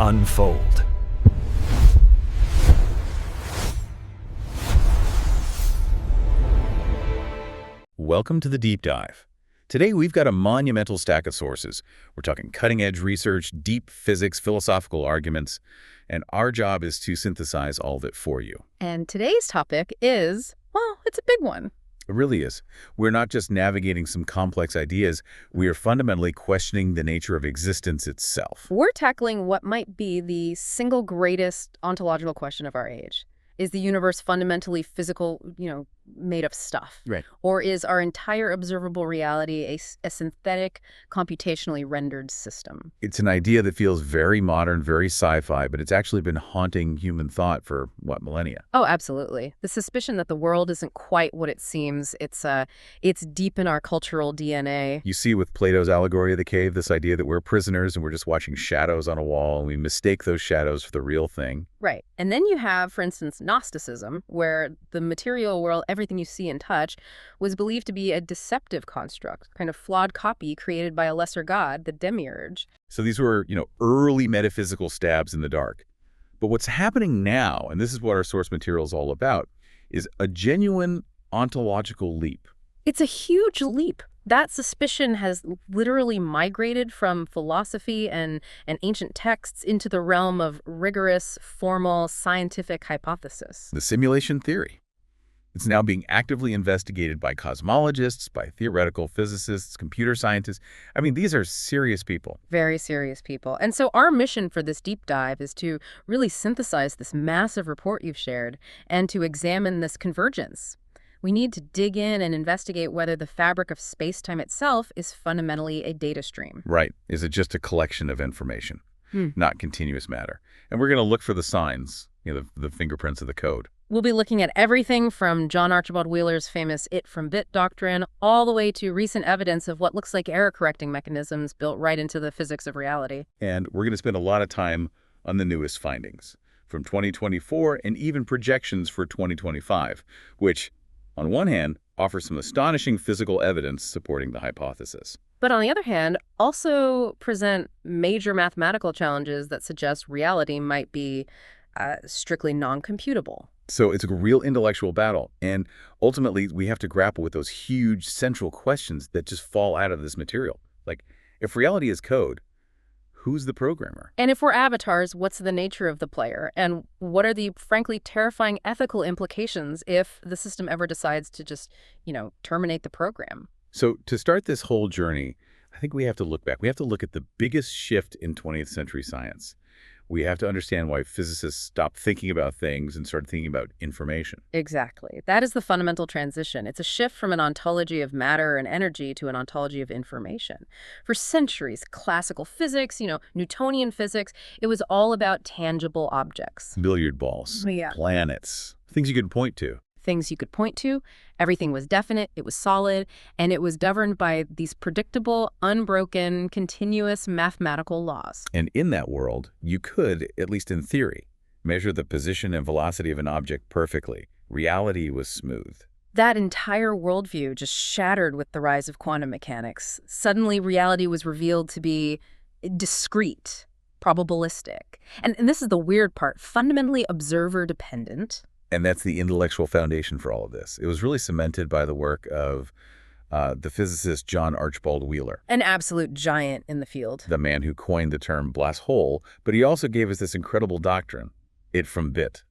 unfold. Welcome to the Deep Dive. Today we've got a monumental stack of sources. We're talking cutting-edge research, deep physics, philosophical arguments, and our job is to synthesize all of it for you. And today's topic is, well, it's a big one. It really is. We're not just navigating some complex ideas, we are fundamentally questioning the nature of existence itself. We're tackling what might be the single greatest ontological question of our age. Is the universe fundamentally physical, made of stuff? Right. Or is our entire observable reality a synthetic, computationally rendered system? It's an idea that feels very modern, very sci-fi, but it's actually been haunting human thought for, millennia? Oh, absolutely. The suspicion that the world isn't quite what it seems, it's deep in our cultural DNA. You see with Plato's allegory of the cave, this idea that we're prisoners and we're just watching shadows on a wall, and we mistake those shadows for the real thing. Right. And then you have, for instance, Gnosticism, where the material world, everything you see and touch, was believed to be a deceptive construct, kind of flawed copy created by a lesser god, the demiurge. So these were, early metaphysical stabs in the dark. But what's happening now, and this is what our source material is all about, is a genuine ontological leap. It's a huge leap. That suspicion has literally migrated from philosophy and ancient texts into the realm of rigorous, formal, scientific hypothesis. The simulation theory. It's now being actively investigated by cosmologists, by theoretical physicists, computer scientists. I mean, these are serious people. Very serious people. And so our mission for this deep dive is to really synthesize this massive report you've shared and to examine this convergence. We need to dig in and investigate whether the fabric of space-time itself is fundamentally a data stream. Right. Is it just a collection of information, not continuous matter? And we're going to look for the signs, the fingerprints of the code. We'll be looking at everything from John Archibald Wheeler's famous it from bit doctrine all the way to recent evidence of what looks like error-correcting mechanisms built right into the physics of reality. And we're going to spend a lot of time on the newest findings from 2024 and even projections for 2025, which, on one hand, offers some astonishing physical evidence supporting the hypothesis. But on the other hand, also present major mathematical challenges that suggest reality might be strictly non-computable. So it's a real intellectual battle. And ultimately, we have to grapple with those huge central questions that just fall out of this material. Like, if reality is code, who's the programmer? And if we're avatars, what's the nature of the player? And what are the, frankly, terrifying ethical implications if the system ever decides to just, terminate the program? So to start this whole journey, I think we have to look back. We have to look at the biggest shift in 20th century science. We have to understand why physicists stopped thinking about things and started thinking about information. Exactly. That is the fundamental transition. It's a shift from an ontology of matter and energy to an ontology of information. For centuries, classical physics, Newtonian physics, it was all about tangible objects. Billiard balls, planets, things you could point to. Things you could point to. Everything was definite, it was solid, and it was governed by these predictable, unbroken, continuous mathematical laws. And in that world, you could, at least in theory, measure the position and velocity of an object perfectly. Reality was smooth. That entire worldview just shattered with the rise of quantum mechanics. Suddenly, reality was revealed to be discrete, probabilistic. And this is the weird part, fundamentally observer-dependent. And that's the intellectual foundation for all of this. It was really cemented by the work of the physicist John Archibald Wheeler. An absolute giant in the field. The man who coined the term black hole, but he also gave us this incredible doctrine, it from bit.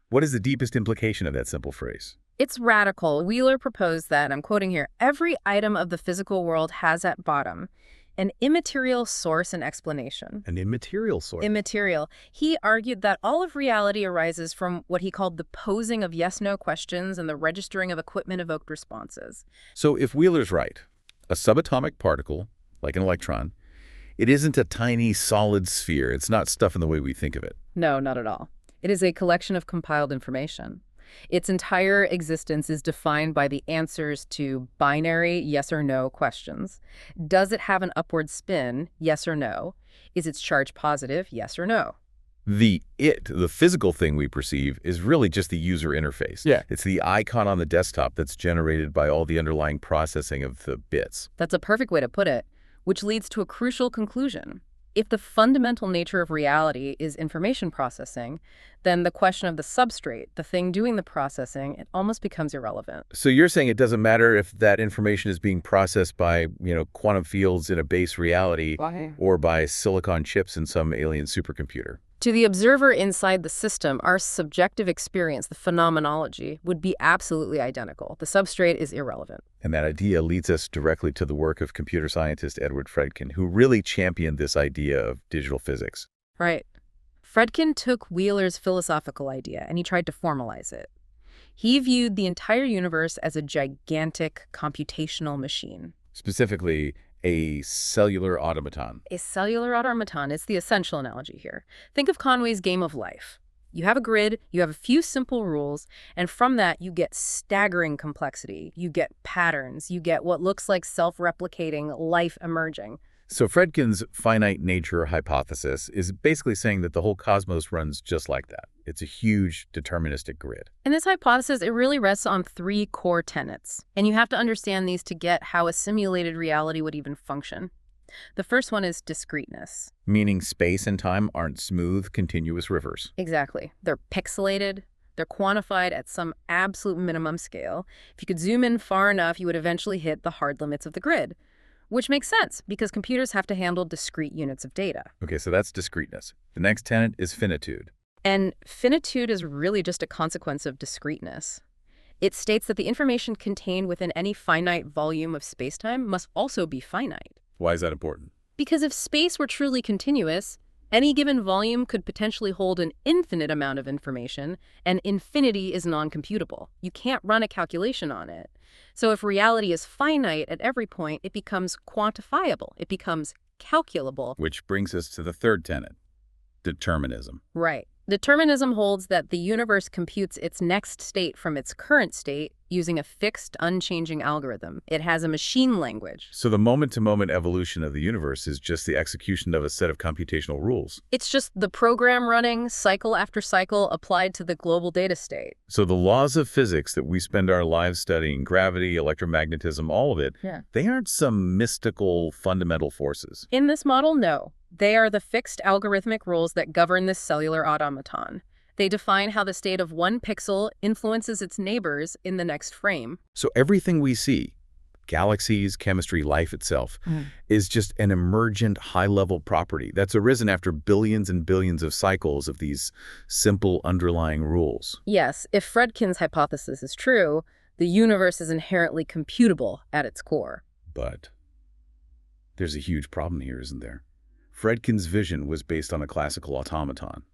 What is the deepest implication of that simple phrase? It's radical. Wheeler proposed that, I'm quoting here, every item of the physical world has at bottom an immaterial source and explanation. An immaterial source? Immaterial. He argued that all of reality arises from what he called the posing of yes-no questions and the registering of equipment-evoked responses. So if Wheeler's right, a subatomic particle, like an electron, it isn't a tiny solid sphere. It's not stuff in the way we think of it. No, not at all. It is a collection of compiled information. Its entire existence is defined by the answers to binary yes or no questions. Does it have an upward spin? Yes or no. Is its charge positive? Yes or no. The physical thing we perceive, is really just the user interface. Yeah. It's the icon on the desktop that's generated by all the underlying processing of the bits. That's a perfect way to put it, which leads to a crucial conclusion. If the fundamental nature of reality is information processing, then the question of the substrate, the thing doing the processing, it almost becomes irrelevant. So you're saying it doesn't matter if that information is being processed by, quantum fields in a base reality Why? or by silicon chips in some alien supercomputer. To the observer inside the system, our subjective experience, the phenomenology, would be absolutely identical. The substrate is irrelevant. And that idea leads us directly to the work of computer scientist Edward Fredkin, who really championed this idea of digital physics. Right. Fredkin took Wheeler's philosophical idea and he tried to formalize it. He viewed the entire universe as a gigantic computational machine. Specifically, a cellular automaton. A cellular automaton is the essential analogy here. Think of Conway's game of life. You have a grid, you have a few simple rules, and from that you get staggering complexity. You get patterns, you get what looks like self-replicating life emerging. So Fredkin's finite nature hypothesis is basically saying that the whole cosmos runs just like that. It's a huge deterministic grid. And this hypothesis, it really rests on three core tenets. And you have to understand these to get how a simulated reality would even function. The first one is discreteness. Meaning space and time aren't smooth, continuous rivers. Exactly. They're pixelated. They're quantified at some absolute minimum scale. If you could zoom in far enough, you would eventually hit the hard limits of the grid. Which makes sense, because computers have to handle discrete units of data. Okay, so that's discreteness. The next tenet is finitude. And finitude is really just a consequence of discreteness. It states that the information contained within any finite volume of spacetime must also be finite. Why is that important? Because if space were truly continuous, any given volume could potentially hold an infinite amount of information, and infinity is non-computable. You can't run a calculation on it. So if reality is finite at every point, it becomes quantifiable. It becomes calculable. Which brings us to the third tenet, determinism. Right. Determinism holds that the universe computes its next state from its current state using a fixed, unchanging algorithm. It has a machine language. So the moment-to-moment evolution of the universe is just the execution of a set of computational rules. It's just the program running cycle after cycle applied to the global data state. So the laws of physics that we spend our lives studying, gravity, electromagnetism, all of it, they aren't some mystical fundamental forces. In this model, no. They are the fixed algorithmic rules that govern this cellular automaton. They define how the state of one pixel influences its neighbors in the next frame. So everything we see, galaxies, chemistry, life itself, is just an emergent high-level property that's arisen after billions and billions of cycles of these simple underlying rules. Yes, if Fredkin's hypothesis is true, the universe is inherently computable at its core. But there's a huge problem here, isn't there? Fredkin's vision was based on a classical automaton,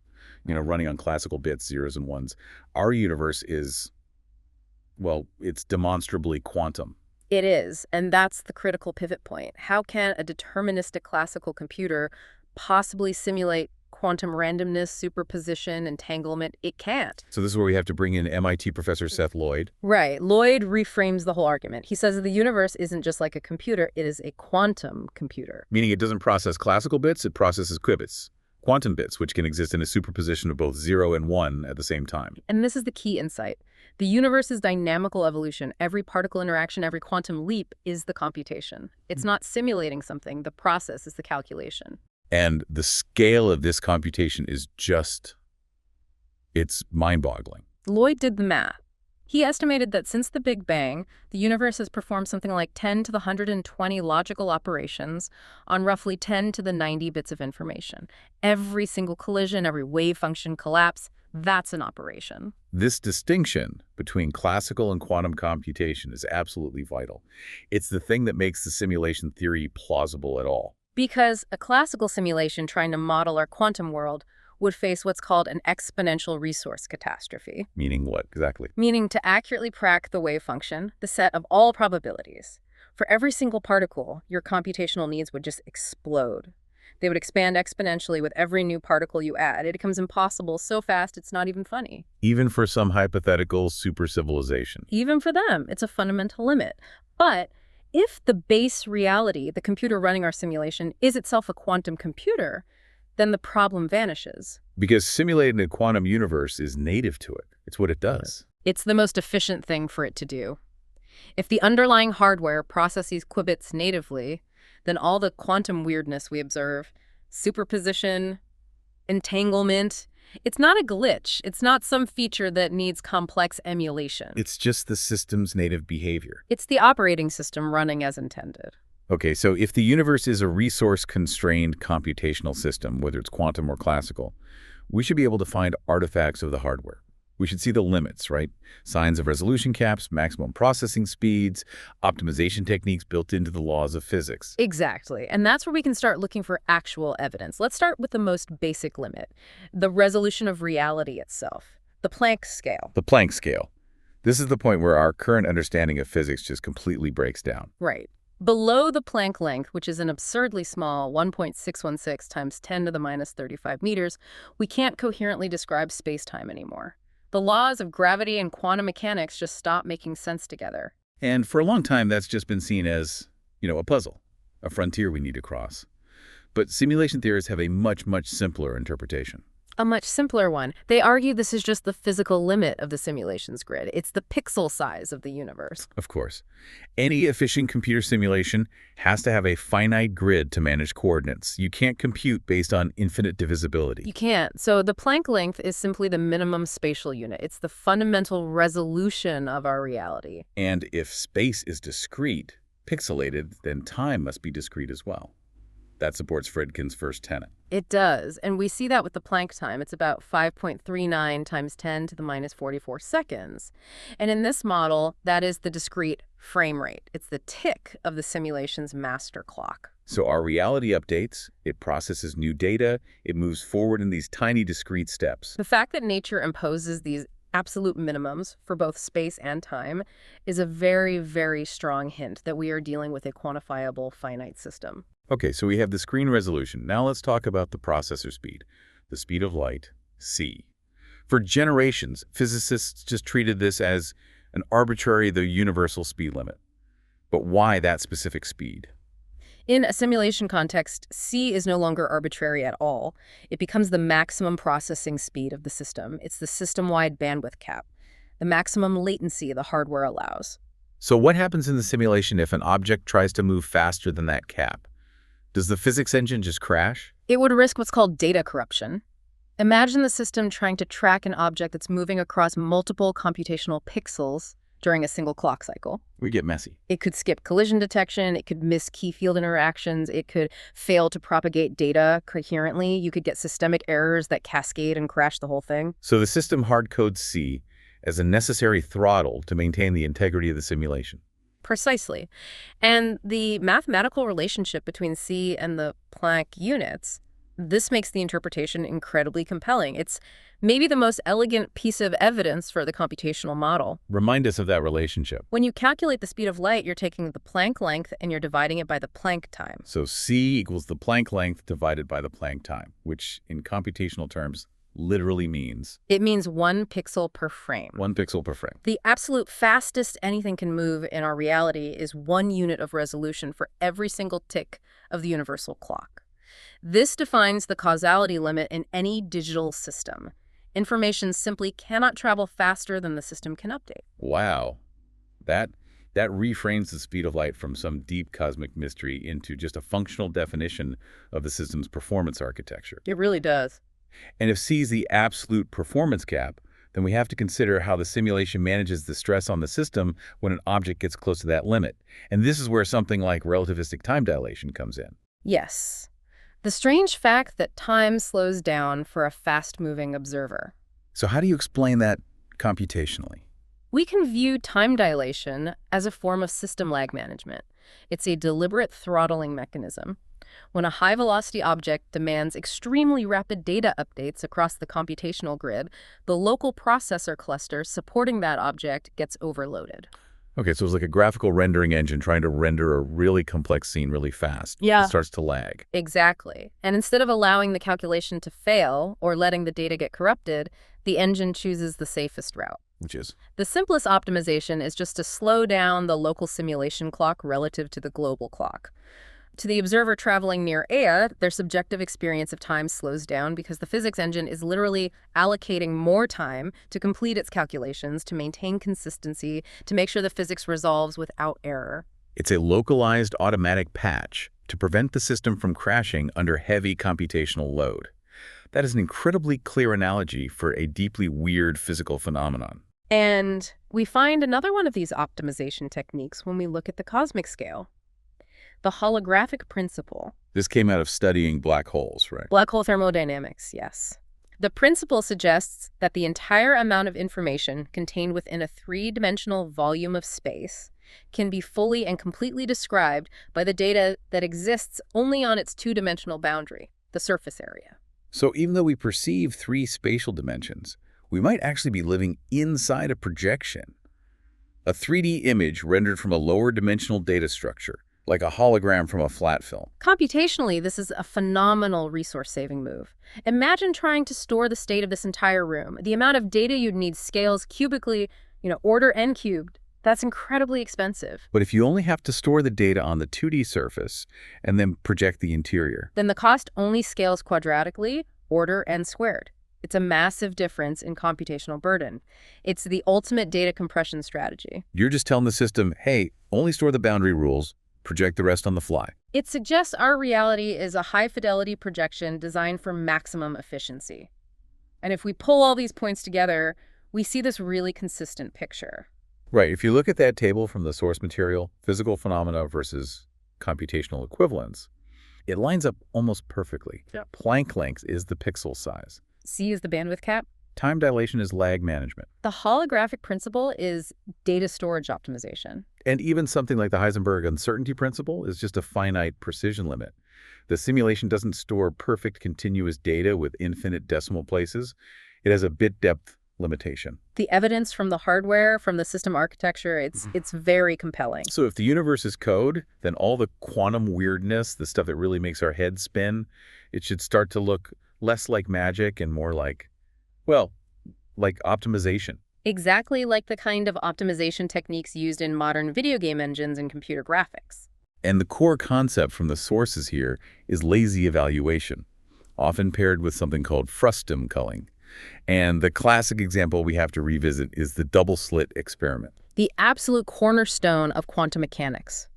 running on classical bits, zeros and ones. Our universe is, well, it's demonstrably quantum. It is, and that's the critical pivot point. How can a deterministic classical computer possibly simulate quantum randomness, superposition, entanglement? It can't. So this is where we have to bring in MIT professor Seth Lloyd. Right. Lloyd reframes the whole argument. He says that the universe isn't just like a computer, it is a quantum computer. Meaning it doesn't process classical bits, it processes qubits, quantum bits, which can exist in a superposition of both 0 and 1 at the same time. And this is the key insight. The universe's dynamical evolution, every particle interaction, every quantum leap is the computation. It's not simulating something. The process is the calculation. And the scale of this computation is it's mind-boggling. Lloyd did the math. He estimated that since the Big Bang, the universe has performed something like 10 to the 120 logical operations on roughly 10 to the 90 bits of information. Every single collision, every wave function collapse, that's an operation. This distinction between classical and quantum computation is absolutely vital. It's the thing that makes the simulation theory plausible at all. Because a classical simulation trying to model our quantum world would face what's called an exponential resource catastrophe. Meaning what, exactly? Meaning to accurately pract the wave function, the set of all probabilities. For every single particle, your computational needs would just explode. They would expand exponentially with every new particle you add. It becomes impossible so fast it's not even funny. Even for some hypothetical super civilization. Even for them, it's a fundamental limit. But if the base reality, the computer running our simulation, is itself a quantum computer, then the problem vanishes. Because simulating a quantum universe is native to it. It's what it does. It's the most efficient thing for it to do. If the underlying hardware processes qubits natively, then all the quantum weirdness we observe, superposition, entanglement. It's not a glitch. It's not some feature that needs complex emulation. It's just the system's native behavior. It's the operating system running as intended. Okay, so if the universe is a resource-constrained computational system, whether it's quantum or classical, we should be able to find artifacts of the hardware. We should see the limits, right? Signs of resolution caps, maximum processing speeds, optimization techniques built into the laws of physics. Exactly. And that's where we can start looking for actual evidence. Let's start with the most basic limit, the resolution of reality itself, the Planck scale. The Planck scale. This is the point where our current understanding of physics just completely breaks down. Right. Below the Planck length, which is an absurdly small 1.616 times 10 to the minus 35 meters, we can't coherently describe space-time anymore. The laws of gravity and quantum mechanics just stop making sense together. And for a long time, that's just been seen as, a puzzle, a frontier we need to cross. But simulation theorists have a much, much simpler interpretation. A much simpler one. They argue this is just the physical limit of the simulation's grid. It's the pixel size of the universe. Of course. Any efficient computer simulation has to have a finite grid to manage coordinates. You can't compute based on infinite divisibility. You can't. So the Planck length is simply the minimum spatial unit. It's the fundamental resolution of our reality. And if space is discrete, pixelated, then time must be discrete as well. That supports Friedkin's first tenet. It does, and we see that with the Planck time. It's about 5.39 times 10 to the minus 44 seconds. And in this model, that is the discrete frame rate. It's the tick of the simulation's master clock. So our reality updates, it processes new data, it moves forward in these tiny discrete steps. The fact that nature imposes these absolute minimums for both space and time is a very, very strong hint that we are dealing with a quantifiable finite system. Okay, so we have the screen resolution. Now let's talk about the processor speed, the speed of light, c. For generations, physicists just treated this as an arbitrary, the universal speed limit. But why that specific speed? In a simulation context, c is no longer arbitrary at all. It becomes the maximum processing speed of the system. It's the system-wide bandwidth cap, the maximum latency the hardware allows. So what happens in the simulation if an object tries to move faster than that cap? Does the physics engine just crash? It would risk what's called data corruption. Imagine the system trying to track an object that's moving across multiple computational pixels during a single clock cycle. We get messy. It could skip collision detection, it could miss key field interactions, it could fail to propagate data coherently, you could get systemic errors that cascade and crash the whole thing. So the system hard-codes C as a necessary throttle to maintain the integrity of the simulation. Precisely. And the mathematical relationship between C and the Planck units, this makes the interpretation incredibly compelling. It's maybe the most elegant piece of evidence for the computational model. Remind us of that relationship. When you calculate the speed of light, you're taking the Planck length and you're dividing it by the Planck time. So C equals the Planck length divided by the Planck time, which in computational terms literally means? It means 1 pixel per frame. 1 pixel per frame. The absolute fastest anything can move in our reality is 1 unit of resolution for every single tick of the universal clock. This defines the causality limit in any digital system. Information simply cannot travel faster than the system can update. Wow. That reframes the speed of light from some deep cosmic mystery into just a functional definition of the system's performance architecture. It really does. And if C is the absolute performance cap, then we have to consider how the simulation manages the stress on the system when an object gets close to that limit. And this is where something like relativistic time dilation comes in. Yes. The strange fact that time slows down for a fast-moving observer. So how do you explain that computationally? We can view time dilation as a form of system lag management. It's a deliberate throttling mechanism. When a high-velocity object demands extremely rapid data updates across the computational grid, the local processor cluster supporting that object gets overloaded. Okay, so it's like a graphical rendering engine trying to render a really complex scene really fast. Yeah. It starts to lag. Exactly. And instead of allowing the calculation to fail or letting the data get corrupted, the engine chooses the safest route. Which is? The simplest optimization is just to slow down the local simulation clock relative to the global clock. To the observer traveling near Ea, their subjective experience of time slows down because the physics engine is literally allocating more time to complete its calculations, to maintain consistency, to make sure the physics resolves without error. It's a localized automatic patch, to prevent the system from crashing under heavy computational load. That is an incredibly clear analogy for a deeply weird physical phenomenon. And we find another one of these optimization techniques when we look at the cosmic scale. The holographic principle. This came out of studying black holes, right? Black hole thermodynamics, yes. The principle suggests that the entire amount of information contained within a three-dimensional volume of space can be fully and completely described by the data that exists only on its two-dimensional boundary, the surface area. So even though we perceive three spatial dimensions, we might actually be living inside a projection, a 3D image rendered from a lower dimensional data structure, like a hologram from a flat film. Computationally, this is a phenomenal resource-saving move. Imagine trying to store the state of this entire room. The amount of data you'd need scales cubically, order n cubed. That's incredibly expensive. But if you only have to store the data on the 2D surface and then project the interior, then the cost only scales quadratically, order n squared. It's a massive difference in computational burden. It's the ultimate data compression strategy. You're just telling the system, hey, only store the boundary rules, project the rest on the fly. It suggests our reality is a high-fidelity projection designed for maximum efficiency. And if we pull all these points together, we see this really consistent picture. Right. If you look at that table from the source material, physical phenomena versus computational equivalence, it lines up almost perfectly. Yep. Planck length is the pixel size. C is the bandwidth cap. Time dilation is lag management. The holographic principle is data storage optimization. And even something like the Heisenberg uncertainty principle is just a finite precision limit. The simulation doesn't store perfect continuous data with infinite decimal places. It has a bit depth limitation. The evidence from the hardware, from the system architecture, it's very compelling. So if the universe is code, then all the quantum weirdness, the stuff that really makes our heads spin, it should start to look less like magic and more like, well, like optimization. Exactly like the kind of optimization techniques used in modern video game engines and computer graphics. And the core concept from the sources here is lazy evaluation, often paired with something called Frustum Culling. And the classic example we have to revisit is the Double-Slit Experiment. The absolute cornerstone of quantum mechanics.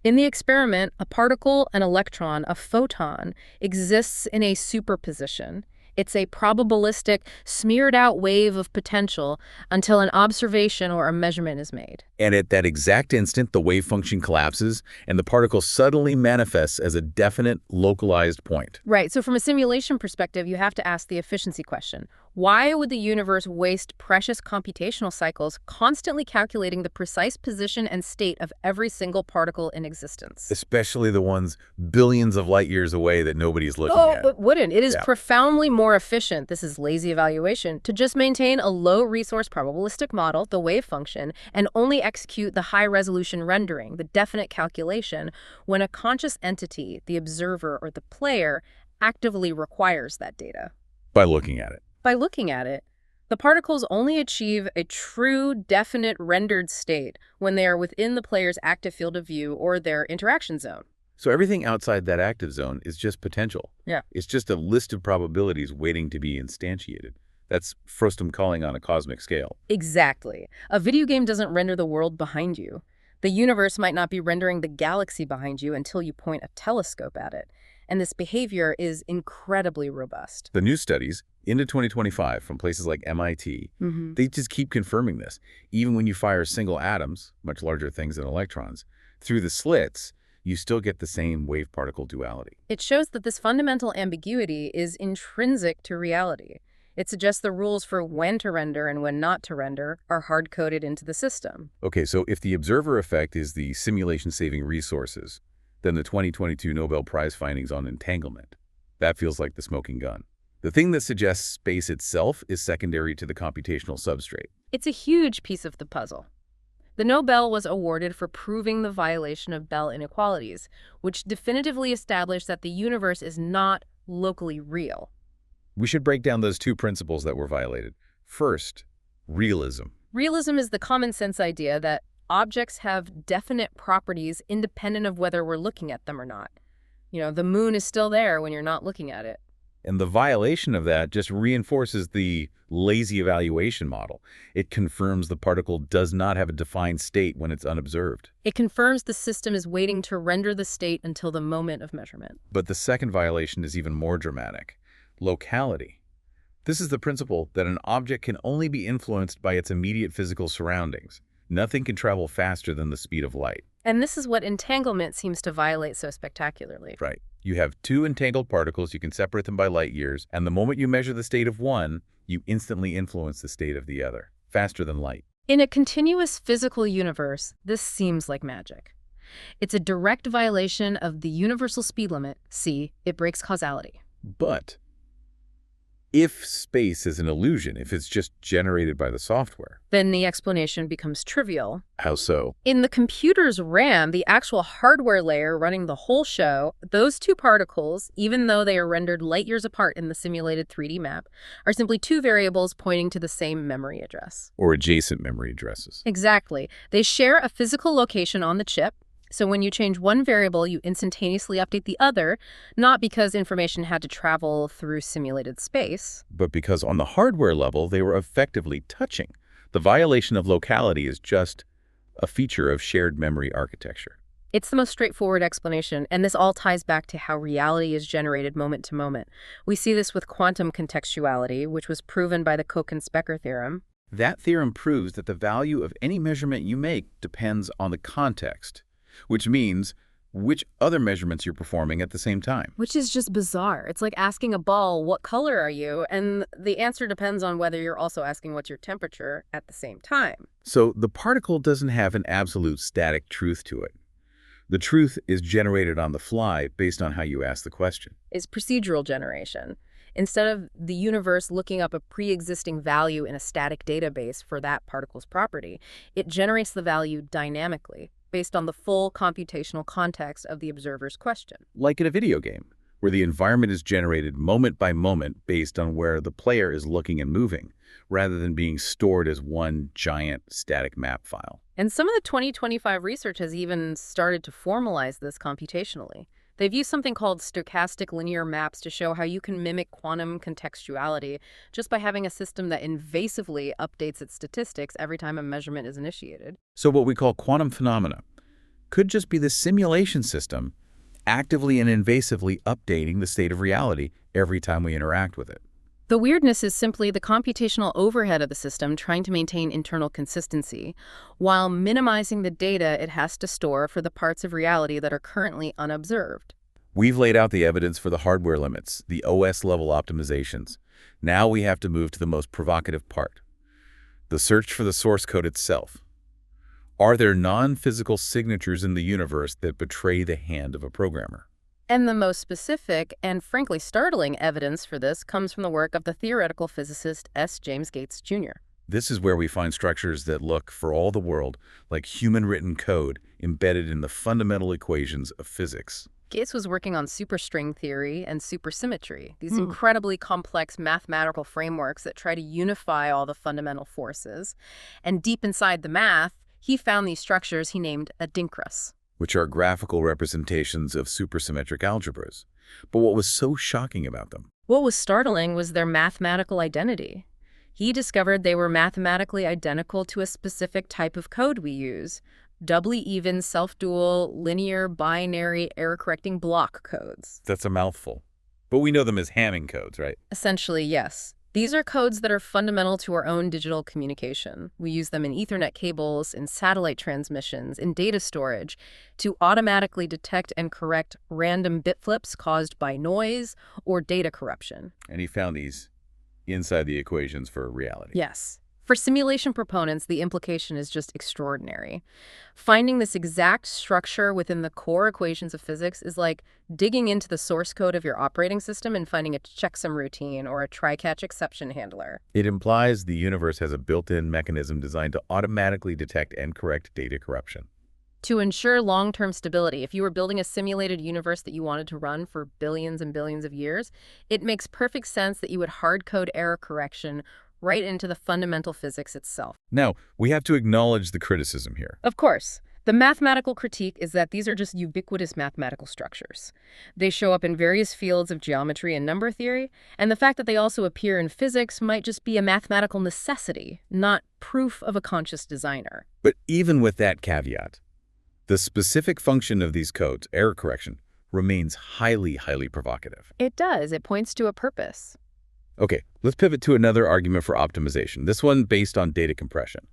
In the experiment, a particle, an electron, a photon, exists in a superposition. It's a probabilistic, smeared-out wave of potential until an observation or a measurement is made. And at that exact instant, the wave function collapses, and the particle suddenly manifests as a definite, localized point. Right, so from a simulation perspective, you have to ask the efficiency question. Why would the universe waste precious computational cycles constantly calculating the precise position and state of every single particle in existence? Especially the ones billions of light years away that nobody's looking at. Oh, it wouldn't. It is profoundly more efficient, this is lazy evaluation, to just maintain a low-resource probabilistic model, the wave function, and only execute the high-resolution rendering, the definite calculation, when a conscious entity, the observer or the player, actively requires that data. By looking at it. By looking at it, the particles only achieve a true, definite rendered state when they are within the player's active field of view or their interaction zone. So everything outside that active zone is just potential. Yeah. It's just a list of probabilities waiting to be instantiated. That's Frustum Culling on a cosmic scale. Exactly. A video game doesn't render the world behind you. The universe might not be rendering the galaxy behind you until you point a telescope at it. And this behavior is incredibly robust. The new studies into 2025 from places like MIT, they just keep confirming this. Even when you fire single atoms, much larger things than electrons, through the slits, you still get the same wave-particle duality. It shows that this fundamental ambiguity is intrinsic to reality. It suggests the rules for when to render and when not to render are hard-coded into the system. Okay, so if the observer effect is the simulation-saving resources, then the 2022 Nobel Prize findings on entanglement, that feels like the smoking gun. The thing that suggests space itself is secondary to the computational substrate. It's a huge piece of the puzzle. The Nobel was awarded for proving the violation of Bell inequalities, which definitively established that the universe is not locally real. We should break down those two principles that were violated. First, realism. Realism is the common sense idea that objects have definite properties independent of whether we're looking at them or not. The moon is still there when you're not looking at it. And the violation of that just reinforces the lazy evaluation model. It confirms the particle does not have a defined state when it's unobserved. It confirms the system is waiting to render the state until the moment of measurement. But the second violation is even more dramatic. Locality. This is the principle that an object can only be influenced by its immediate physical surroundings. Nothing can travel faster than the speed of light. And this is what entanglement seems to violate so spectacularly. Right. You have two entangled particles, you can separate them by light years, and the moment you measure the state of one, you instantly influence the state of the other, faster than light. In a continuous physical universe, this seems like magic. It's a direct violation of the universal speed limit. See, it breaks causality. But if space is an illusion, if it's just generated by the software, then the explanation becomes trivial. how so? In the computer's RAM, the actual hardware layer running the whole show, those two particles, even though they are rendered light years apart in the simulated 3D map, are simply two variables pointing to the same memory address. Or adjacent memory addresses. Exactly. They share a physical location on the chip. So when you change one variable, you instantaneously update the other, not because information had to travel through simulated space. But because on the hardware level, they were effectively touching. The violation of locality is just a feature of shared memory architecture. It's the most straightforward explanation, and this all ties back to how reality is generated moment to moment. We see this with quantum contextuality, which was proven by the Cohn-Becker theorem. That theorem proves that the value of any measurement you make depends on the context, which means which other measurements you're performing at the same time. Which is just bizarre. It's like asking a ball, what color are you? And the answer depends on whether you're also asking what's your temperature at the same time. So the particle doesn't have an absolute static truth to it. The truth is generated on the fly based on how you ask the question. It's procedural generation. Instead of the universe looking up a pre-existing value in a static database for that particle's property, it generates the value dynamically, based on the full computational context of the observer's question. Like in a video game, where the environment is generated moment by moment based on where the player is looking and moving, rather than being stored as one giant static map file. And some of the 2025 research has even started to formalize this computationally. They've used something called stochastic linear maps to show how you can mimic quantum contextuality just by having a system that invasively updates its statistics every time a measurement is initiated. So what we call quantum phenomena could just be the simulation system actively and invasively updating the state of reality every time we interact with it. The weirdness is simply the computational overhead of the system trying to maintain internal consistency, while minimizing the data it has to store for the parts of reality that are currently unobserved. We've laid out the evidence for the hardware limits, the OS-level optimizations. Now we have to move to the most provocative part, the search for the source code itself. Are there non-physical signatures in the universe that betray the hand of a programmer? And the most specific and frankly startling evidence for this comes from the work of the theoretical physicist S. James Gates, Jr. This is where we find structures that look, for all the world, like human-written code embedded in the fundamental equations of physics. Gates was working on superstring theory and supersymmetry, these incredibly complex mathematical frameworks that try to unify all the fundamental forces. And deep inside the math, he found these structures he named Adinkras, which are graphical representations of supersymmetric algebras. But what was so shocking about them? What was startling was their mathematical identity. He discovered they were mathematically identical to a specific type of code we use, doubly even, self-dual, linear, binary, error-correcting block codes. That's a mouthful. But we know them as Hamming codes, right? Essentially, yes. These are codes that are fundamental to our own digital communication. We use them in Ethernet cables, in satellite transmissions, in data storage, to automatically detect and correct random bit flips caused by noise or data corruption. And he found these inside the equations for reality. Yes. For simulation proponents, the implication is just extraordinary. Finding this exact structure within the core equations of physics is like digging into the source code of your operating system and finding a checksum routine or a try-catch exception handler. It implies the universe has a built-in mechanism designed to automatically detect and correct data corruption. To ensure long-term stability, if you were building a simulated universe that you wanted to run for billions and billions of years, it makes perfect sense that you would hard-code error correction right into the fundamental physics itself. Now, we have to acknowledge the criticism here. Of course, The mathematical critique is that these are just ubiquitous mathematical structures. They show up in various fields of geometry and number theory, and the fact that they also appear in physics might just be a mathematical necessity, not proof of a conscious designer. But even with that caveat, the specific function of these codes, error correction, remains highly provocative. It does. It points to a purpose. Okay, let's pivot to another argument for optimization, this one based on data compression.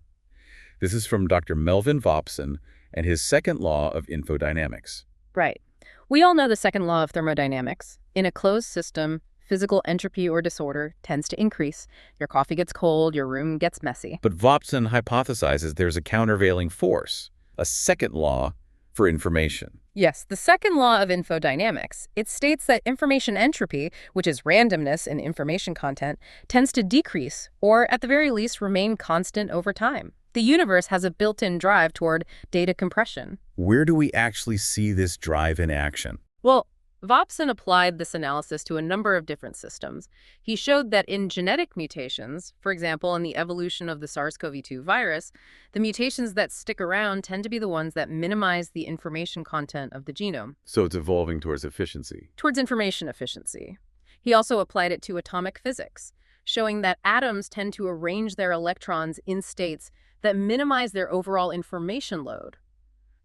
This is from Dr. Melvin Vopson and his second law of infodynamics. Right. We all know the second law of thermodynamics. In a closed system, physical entropy or disorder tends to increase. Your coffee gets cold, your room gets messy. But Vopson hypothesizes there's a countervailing force, a second law for information. Yes, the second law of infodynamics. It states that information entropy, which is randomness in information content, tends to decrease, or at the very least remain constant over time. The universe has a built-in drive toward data compression. Where do we actually see this drive in action? Well, Vopson applied this analysis to a number of different systems. He showed that in genetic mutations, for example, in the evolution of the SARS-CoV-2 virus, the mutations that stick around tend to be the ones that minimize the information content of the genome. So it's evolving towards efficiency. Towards information efficiency. He also applied it to atomic physics, showing that atoms tend to arrange their electrons in states that minimize their overall information load.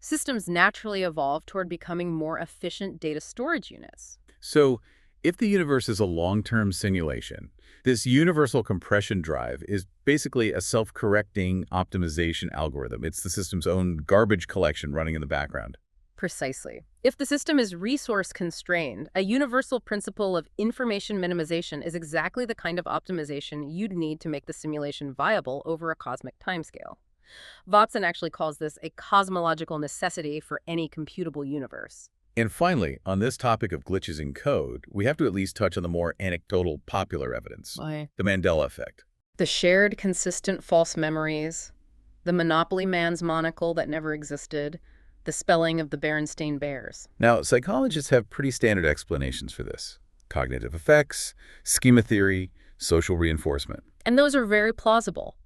Systems naturally evolve toward becoming more efficient data storage units. So if the universe is a long-term simulation, this universal compression drive is basically a self-correcting optimization algorithm. It's the system's own garbage collection running in the background. Precisely. If the system is resource-constrained, a universal principle of information minimization is exactly the kind of optimization you'd need to make the simulation viable over a cosmic timescale. Vopson actually calls this a cosmological necessity for any computable universe. And finally, on this topic of glitches in code, we have to at least touch on the more anecdotal popular evidence. Why? The Mandela effect. The shared consistent false memories, the Monopoly Man's monocle that never existed, the spelling of the Berenstain Bears. Now, psychologists have pretty standard explanations for this. Cognitive effects, schema theory, social reinforcement. And those are very plausible.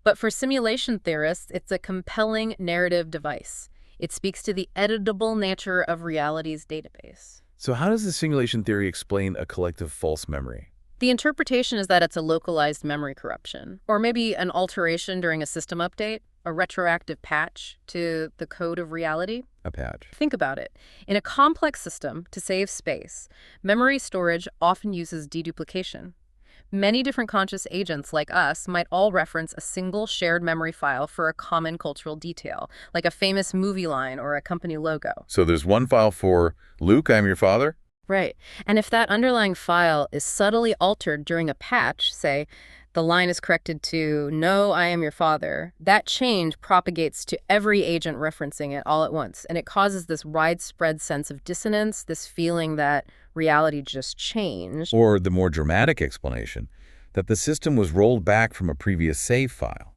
But for simulation theorists, it's a compelling narrative device. It speaks to the editable nature of reality's database. So how does the simulation theory explain a collective false memory? The interpretation is that it's a localized memory corruption, or maybe an alteration during a system update, a retroactive patch to the code of reality. A patch. Think about it. In a complex system, to save space, memory storage often uses deduplication. Many different conscious agents like us might all reference a single shared memory file for a common cultural detail, like a famous movie line or a company logo. So there's one file for Luke, I'm your father? Right. And if that underlying file is subtly altered during a patch, say, the line is corrected to, no, I am your father, that change propagates to every agent referencing it all at once. And it causes this widespread sense of dissonance, this feeling that reality just changed. Or the more dramatic explanation, that the system was rolled back from a previous save file.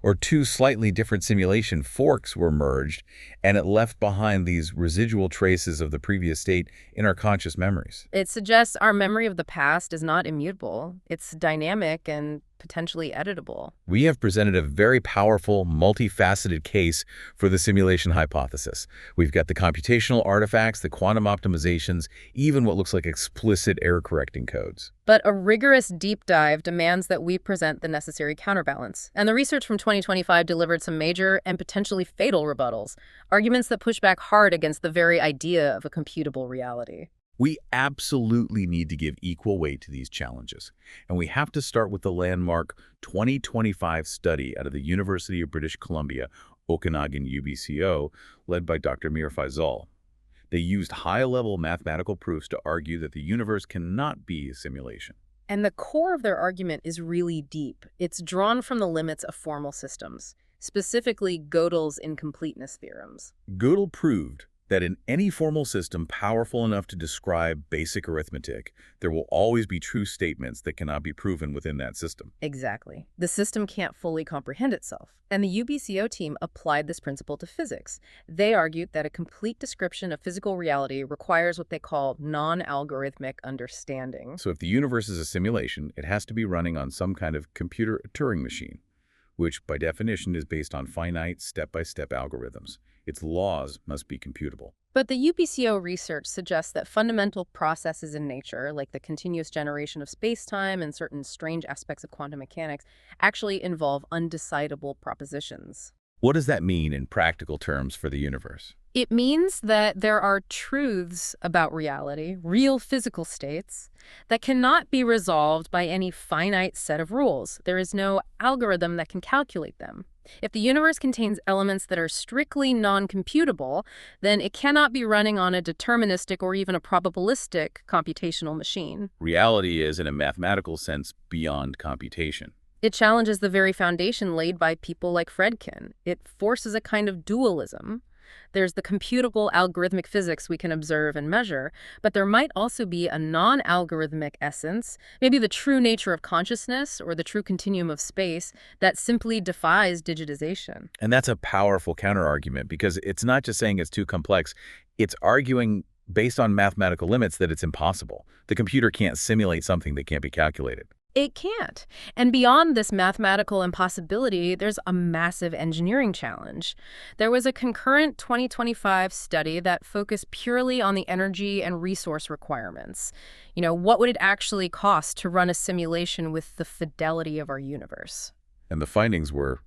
Or two slightly different simulation forks were merged, and it left behind these residual traces of the previous state in our conscious memories. It suggests our memory of the past is not immutable. It's dynamic and potentially editable. We have presented a very powerful, multifaceted case for the simulation hypothesis. We've got the computational artifacts, the quantum optimizations, even what looks like explicit error-correcting codes. But a rigorous deep dive demands that we present the necessary counterbalance. And the research from 2025 delivered some major and potentially fatal rebuttals, arguments that push back hard against the very idea of a computable reality. We absolutely need to give equal weight to these challenges, and we have to start with the landmark 2025 study out of the University of British Columbia, Okanagan UBCO, led by Dr. Mir Faisal. They used high-level mathematical proofs to argue that the universe cannot be a simulation. And the core of their argument is really deep. It's drawn from the limits of formal systems, specifically Gödel's incompleteness theorems. Gödel proved that in any formal system powerful enough to describe basic arithmetic, there will always be true statements that cannot be proven within that system. Exactly. The system can't fully comprehend itself. And the UBCO team applied this principle to physics. They argued that a complete description of physical reality requires what they call non-algorithmic understanding. So if the universe is a simulation, it has to be running on some kind of computer Turing machine. which by definition is based on finite, step-by-step algorithms. Its laws must be computable. But the UBCO research suggests that fundamental processes in nature, like the continuous generation of space-time and certain strange aspects of quantum mechanics, actually involve undecidable propositions. What does that mean in practical terms for the universe? It means that there are truths about reality, real physical states, that cannot be resolved by any finite set of rules. There is no algorithm that can calculate them. If the universe contains elements that are strictly non-computable, then it cannot be running on a deterministic or even a probabilistic computational machine. Reality is, in a mathematical sense, beyond computation. It challenges the very foundation laid by people like Friedkin. It forces a kind of dualism. There's the computable algorithmic physics we can observe and measure, but there might also be a non-algorithmic essence, maybe the true nature of consciousness or the true continuum of space that simply defies digitization. And that's a powerful counterargument because it's not just saying it's too complex, it's arguing based on mathematical limits that it's impossible. The computer can't simulate something that can't be calculated. It can't. And beyond this mathematical impossibility, there's a massive engineering challenge. There was a concurrent 2025 study that focused purely on the energy and resource requirements. What would it actually cost to run a simulation with the fidelity of our universe? And the findings were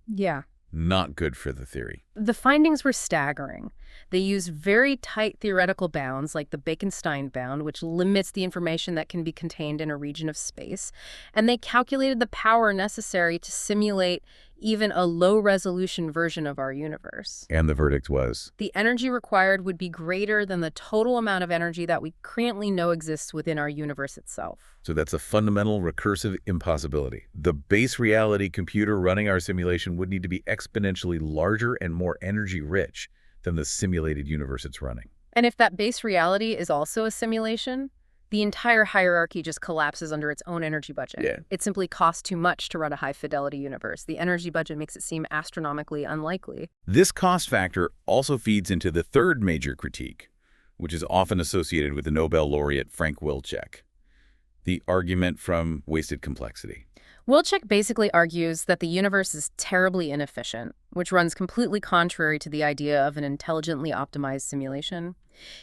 not good for the theory. The findings were staggering. They used very tight theoretical bounds, like the Bekenstein bound, which limits the information that can be contained in a region of space. And they calculated the power necessary to simulate even a low-resolution version of our universe. And the verdict was? The energy required would be greater than the total amount of energy that we currently know exists within our universe itself. So that's a fundamental recursive impossibility. The base reality computer running our simulation would need to be exponentially larger and more energy-rich than the simulated universe it's running. And if that base reality is also a simulation, the entire hierarchy just collapses under its own energy budget. It simply costs too much to run a high-fidelity universe. The energy budget makes it seem astronomically unlikely. This cost factor also feeds into the third major critique, which is often associated with the Nobel laureate Frank Wilczek, the argument from wasted complexity. Wilczek basically argues that the universe is terribly inefficient, which runs completely contrary to the idea of an intelligently optimized simulation.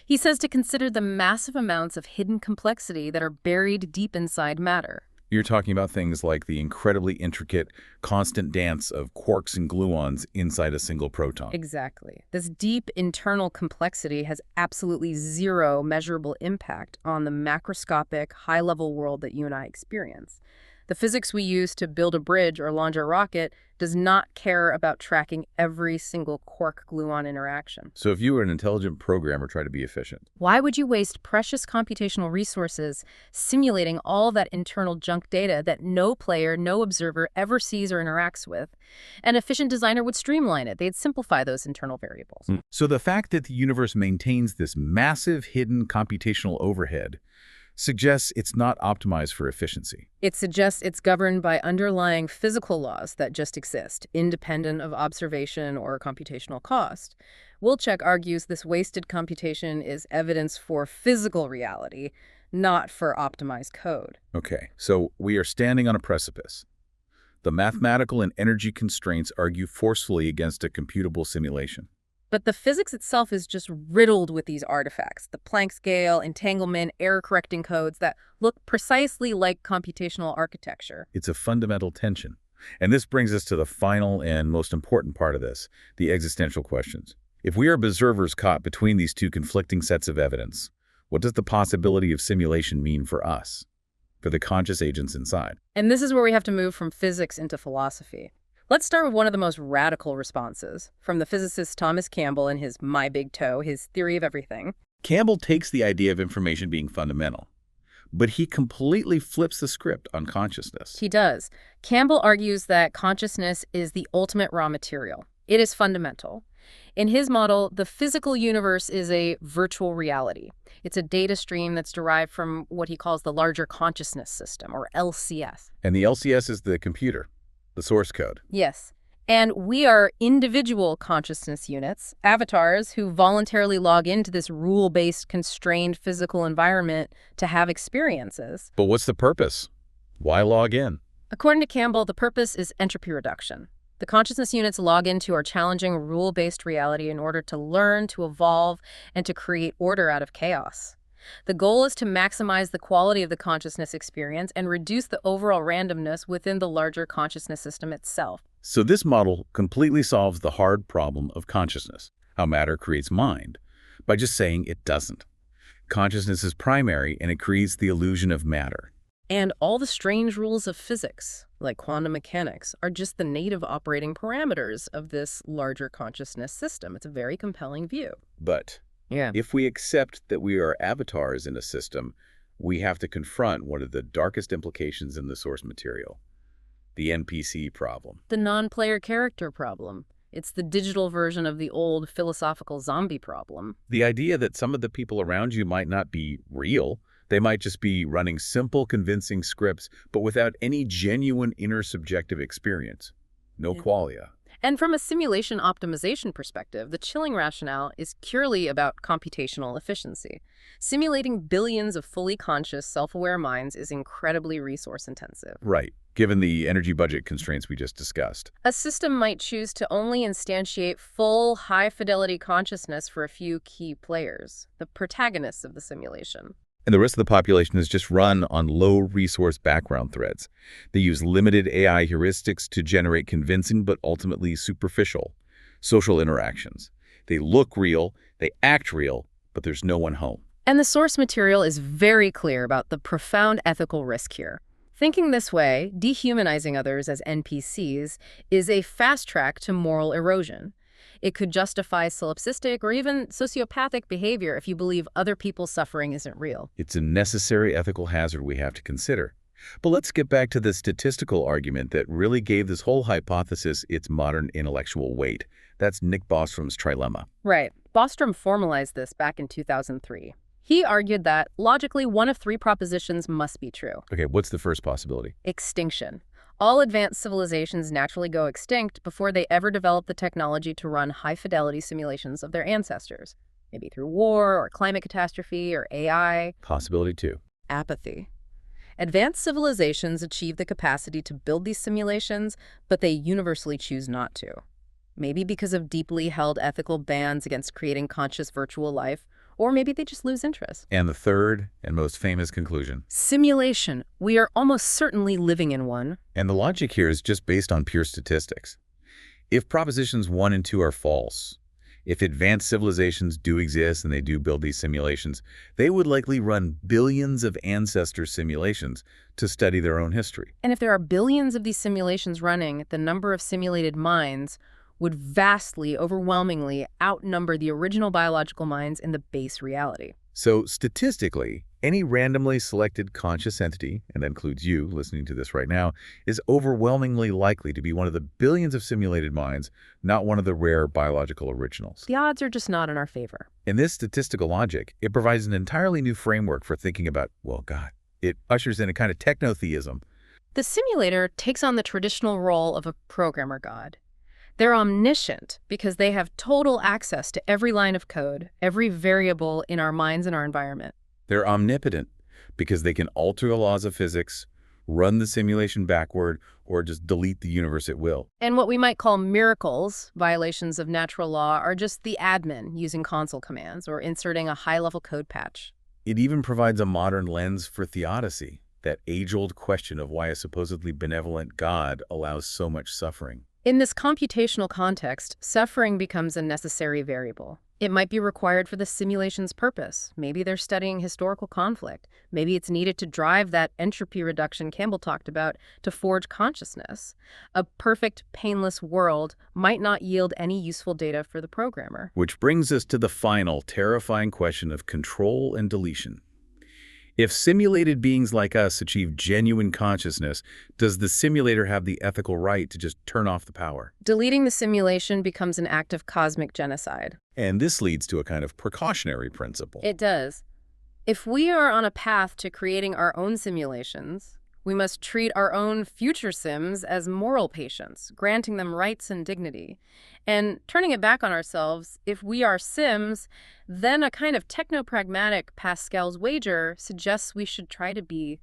He says to consider the massive amounts of hidden complexity that are buried deep inside matter. You're talking about things like the incredibly intricate, constant dance of quarks and gluons inside a single proton. Exactly. This deep internal complexity has absolutely zero measurable impact on the macroscopic, high-level world that you and I experience. The physics we use to build a bridge or launch a rocket does not care about tracking every single quark-gluon interaction. So if you were an intelligent programmer trying to be efficient, why would you waste precious computational resources simulating all that internal junk data that no player, no observer ever sees or interacts with? An efficient designer would streamline it. They'd simplify those internal variables. So the fact that the universe maintains this massive hidden computational overhead suggests it's not optimized for efficiency. It suggests it's governed by underlying physical laws that just exist, independent of observation or computational cost. Wilczek argues this wasted computation is evidence for physical reality, not for optimized code. Okay, so we are standing on a precipice. The mathematical and energy constraints argue forcefully against a computable simulation. But the physics itself is just riddled with these artifacts, the Planck scale, entanglement, error-correcting codes that look precisely like computational architecture. It's a fundamental tension. And this brings us to the final and most important part of this, the existential questions. If we are observers caught between these two conflicting sets of evidence, what does the possibility of simulation mean for us, for the conscious agents inside? And this is where we have to move from physics into philosophy. Let's start with one of the most radical responses, from the physicist Thomas Campbell in his My Big Toe, his theory of everything. Campbell takes the idea of information being fundamental, but he completely flips the script on consciousness. He does. Campbell argues that consciousness is the ultimate raw material. It is fundamental. In his model, the physical universe is a virtual reality. It's a data stream that's derived from what he calls the larger consciousness system, or LCS. And the LCS is the computer. The source code. Yes. And we are individual consciousness units, avatars who voluntarily log into this rule-based, constrained physical environment to have experiences. But what's the purpose? Why log in? According to Campbell, the purpose is entropy reduction. The consciousness units log into our challenging rule-based reality in order to learn, to evolve, and to create order out of chaos. The goal is to maximize the quality of the consciousness experience and reduce the overall randomness within the larger consciousness system itself. So this model completely solves the hard problem of consciousness, how matter creates mind, by just saying it doesn't. Consciousness is primary, and it creates the illusion of matter. And all the strange rules of physics, like quantum mechanics, are just the native operating parameters of this larger consciousness system. It's a very compelling view. But if we accept that we are avatars in a system, we have to confront one of the darkest implications in the source material, the NPC problem. The non-player character problem. It's the digital version of the old philosophical zombie problem. The idea that some of the people around you might not be real. They might just be running simple, convincing scripts, but without any genuine inner subjective experience. No qualia. And from a simulation optimization perspective, the chilling rationale is purely about computational efficiency. Simulating billions of fully conscious, self-aware minds is incredibly resource-intensive. Right, given the energy budget constraints we just discussed. A system might choose to only instantiate full, high-fidelity consciousness for a few key players, the protagonists of the simulation. And the rest of the population is just run on low-resource background threads. They use limited AI heuristics to generate convincing but ultimately superficial social interactions. They look real, they act real, but there's no one home. And the source material is very clear about the profound ethical risk here. Thinking this way, dehumanizing others as NPCs, is a fast track to moral erosion. It could justify solipsistic or even sociopathic behavior if you believe other people's suffering isn't real. It's a necessary ethical hazard we have to consider. But let's get back to the statistical argument that really gave this whole hypothesis its modern intellectual weight. That's Nick Bostrom's trilemma. Right. Bostrom formalized this back in 2003. He argued that, logically, one of three propositions must be true. Okay, what's the first possibility? Extinction. All advanced civilizations naturally go extinct before they ever develop the technology to run high-fidelity simulations of their ancestors, maybe through war or climate catastrophe or AI. Possibility 2. Apathy. Advanced civilizations achieve the capacity to build these simulations, but they universally choose not to. Maybe because of deeply held ethical bans against creating conscious virtual life, or maybe they just lose interest. And the third and most famous conclusion. Simulation. We are almost certainly living in one. And the logic here is just based on pure statistics. If propositions 1 and 2 are false, if advanced civilizations do exist and they do build these simulations, they would likely run billions of ancestor simulations to study their own history. And if there are billions of these simulations running, the number of simulated minds would vastly, overwhelmingly outnumber the original biological minds in the base reality. So statistically, any randomly selected conscious entity, and that includes you listening to this right now, is overwhelmingly likely to be one of the billions of simulated minds, not one of the rare biological originals. The odds are just not in our favor. In this statistical logic, it provides an entirely new framework for thinking about, well, God. It ushers in a kind of technotheism. The simulator takes on the traditional role of a programmer god. They're omniscient because they have total access to every line of code, every variable in our minds and our environment. They're omnipotent because they can alter the laws of physics, run the simulation backward, or just delete the universe at will. And what we might call miracles, violations of natural law, are just the admin using console commands or inserting a high-level code patch. It even provides a modern lens for theodicy, that age-old question of why a supposedly benevolent God allows so much suffering. In this computational context, suffering becomes a necessary variable. It might be required for the simulation's purpose. Maybe they're studying historical conflict. Maybe it's needed to drive that entropy reduction Campbell talked about to forge consciousness. A perfect, painless world might not yield any useful data for the programmer. Which brings us to the final, terrifying question of control and deletion. If simulated beings like us achieve genuine consciousness, does the simulator have the ethical right to just turn off the power? Deleting the simulation becomes an act of cosmic genocide. And this leads to a kind of precautionary principle. It does. If we are on a path to creating our own simulations, we must treat our own future sims as moral patients, granting them rights and dignity. And turning it back on ourselves, if we are sims, then a kind of technopragmatic Pascal's wager suggests we should try to be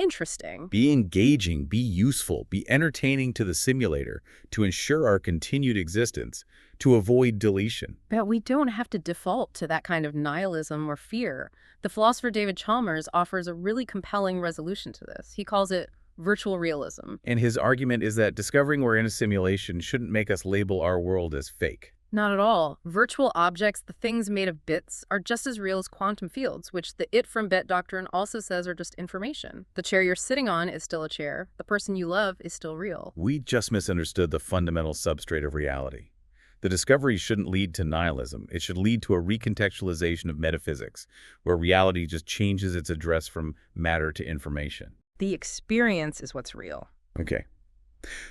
interesting. Be engaging, be useful, be entertaining to the simulator to ensure our continued existence, to avoid deletion. But we don't have to default to that kind of nihilism or fear. The philosopher David Chalmers offers a really compelling resolution to this. He calls it virtual realism. And his argument is that discovering we're in a simulation shouldn't make us label our world as fake. Not at all. Virtual objects, the things made of bits, are just as real as quantum fields, which the it from bit doctrine also says are just information. The chair you're sitting on is still a chair. The person you love is still real. We just misunderstood the fundamental substrate of reality. The discovery shouldn't lead to nihilism. It should lead to a recontextualization of metaphysics, where reality just changes its address from matter to information. The experience is what's real. Okay.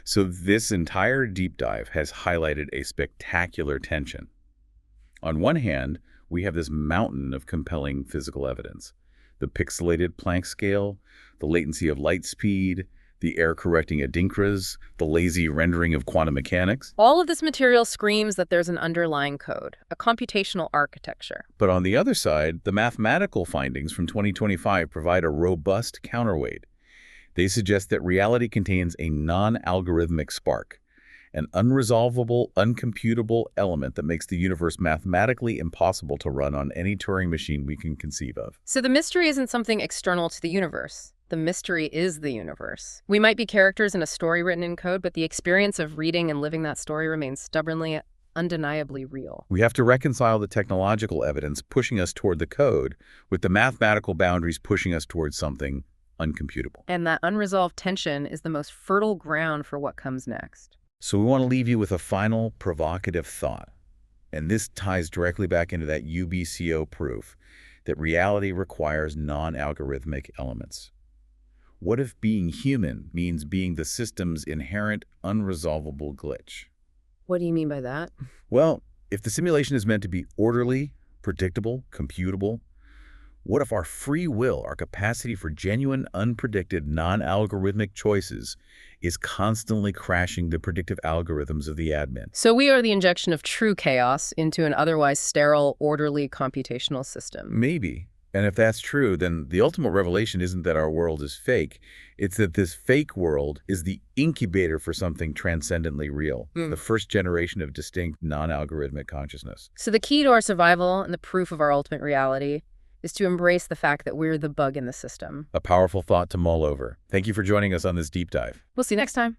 So this entire deep dive has highlighted a spectacular tension. On one hand, we have this mountain of compelling physical evidence. The pixelated Planck scale, the latency of light speed, the error-correcting Adinkras, the lazy rendering of quantum mechanics. All of this material screams that there's an underlying code, a computational architecture. But on the other side, the mathematical findings from 2025 provide a robust counterweight. They suggest that reality contains a non-algorithmic spark, an unresolvable, uncomputable element that makes the universe mathematically impossible to run on any Turing machine we can conceive of. So the mystery isn't something external to the universe. The mystery is the universe. We might be characters in a story written in code, but the experience of reading and living that story remains stubbornly, undeniably real. We have to reconcile the technological evidence pushing us toward the code with the mathematical boundaries pushing us towards something uncomputable. And that unresolved tension is the most fertile ground for what comes next. So we want to leave you with a final provocative thought. And this ties directly back into that UBCO proof that reality requires non-algorithmic elements. What if being human means being the system's inherent unresolvable glitch? What do you mean by that? Well, if the simulation is meant to be orderly, predictable, computable, what if our free will, our capacity for genuine, unpredicted, non-algorithmic choices is constantly crashing the predictive algorithms of the admin? So we are the injection of true chaos into an otherwise sterile, orderly computational system. Maybe. And if that's true, then the ultimate revelation isn't that our world is fake. It's that this fake world is the incubator for something transcendently real, the first generation of distinct, non-algorithmic consciousness. So the key to our survival and the proof of our ultimate reality is to embrace the fact that we're the bug in the system. A powerful thought to mull over. Thank you for joining us on this deep dive. We'll see you next time.